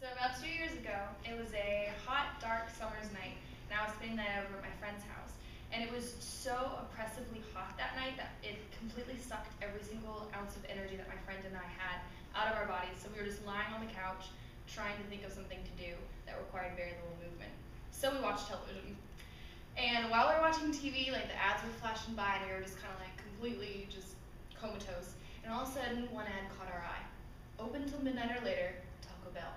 So about 2 years ago, it was a hot, dark summer's night, and I was spending the night over at my friend's house. And it was so oppressively hot that night that it completely sucked every single ounce of energy that my friend and I had out of our bodies. So we were just lying on the couch, trying to think of something to do that required very little movement. So we watched television. And while we were watching TV, like the ads were flashing by, and we were just kind of like completely just comatose. And all of a sudden, one ad caught our eye. Open till midnight or later, Taco Bell.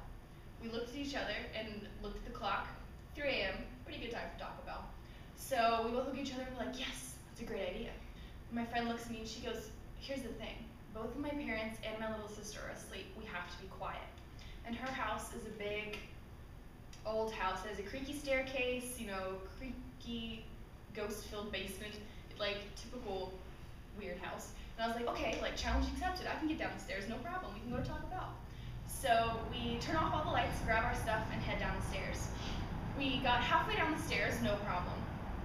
We looked at each other and looked at the clock. 3 a.m., pretty good time for Taco Bell. So we both look at each other and we're like, yes, that's a great idea. My friend looks at me and she goes, here's the thing. Both of my parents and my little sister are asleep. We have to be quiet. And her house is a big, old house. It has a creaky staircase, creaky, ghost-filled basement, like typical weird house. And I was like, okay, like challenge accepted. I can get down the stairs, no problem. We can go to Taco Bell. So we turn off all the lights, grab our stuff, and head down the stairs. We got halfway down the stairs, no problem.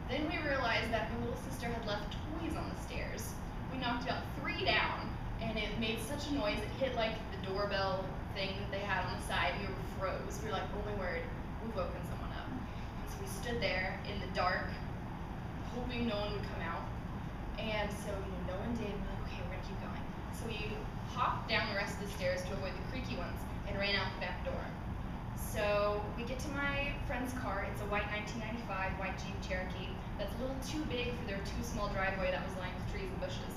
Then we realized that my little sister had left toys on the stairs. We knocked about 3 down, and it made such a noise, it hit like the doorbell thing that they had on the side, and we were froze. We were like, oh my word, we've woken someone up. So we stood there in the dark, hoping no one would come out. And so no one did, and we're like, okay, we're gonna keep going. So we hopped down the rest of the stairs to avoid the creaky ones and ran out the back door. So we get to my friend's car. It's a white 1995 white Jeep Cherokee that's a little too big for their too small driveway that was lined with trees and bushes.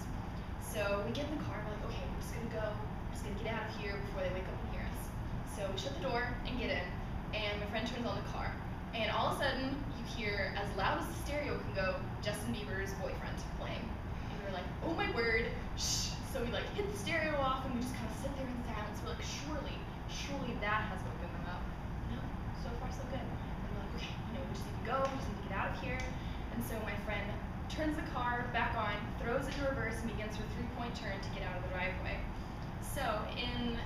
So we get in the car and we're like, okay, we're just gonna go. We're just gonna get out of here before they wake up and hear us. So we shut the door and get in, and my friend turns on the car. And all of a sudden, you hear, as loud as the stereo can go, Justin Bieber's Boyfriend playing. And we're like, oh my word, shh. So we like hit the stereo off and we just kind of sit there in silence. We're like, surely that has woken them up. No, so far so good. And we're like, okay, we just need to go, we just need to get out of here. And so my friend turns the car back on, throws it in reverse, and begins her three-point turn to get out of the driveway. So in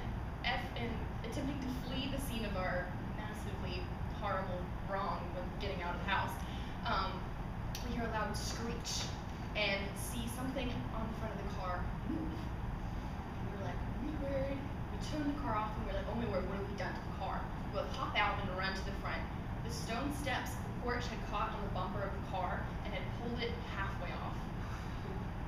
attempting to flee the scene of our massively horrible wrong when getting out of the house, we hear a loud screech and see something on the front of the car move. And we were like, oh my word. We turn the car off and we were like, oh my word, what have we done to the car? We both hop out and run to the front. The stone steps of the porch had caught on the bumper of the car and had pulled it halfway off.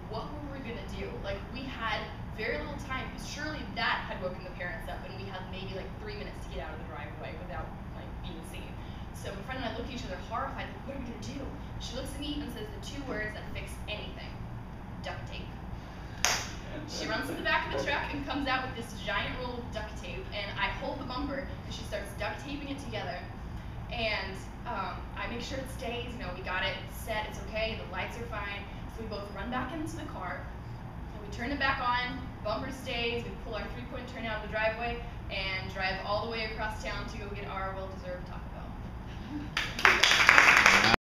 What were we gonna do? Like, we had very little time, because surely that had woken the parents up and we had maybe like 3 minutes to get out of the driveway without like being seen. So my friend and I look at each other horrified, like, what are we gonna do? She looks at me and says the 2 words that fix anything: duct tape. She runs to the back of the truck and comes out with this giant roll of duct tape, and I hold the bumper and she starts duct taping it together. And I make sure it stays, we got it set, it's okay, the lights are fine. So we both run back into the car, and we turn it back on, bumper stays, we pull our three-point turn out of the driveway, and drive all the way across town to go get our well-deserved Taco Bell.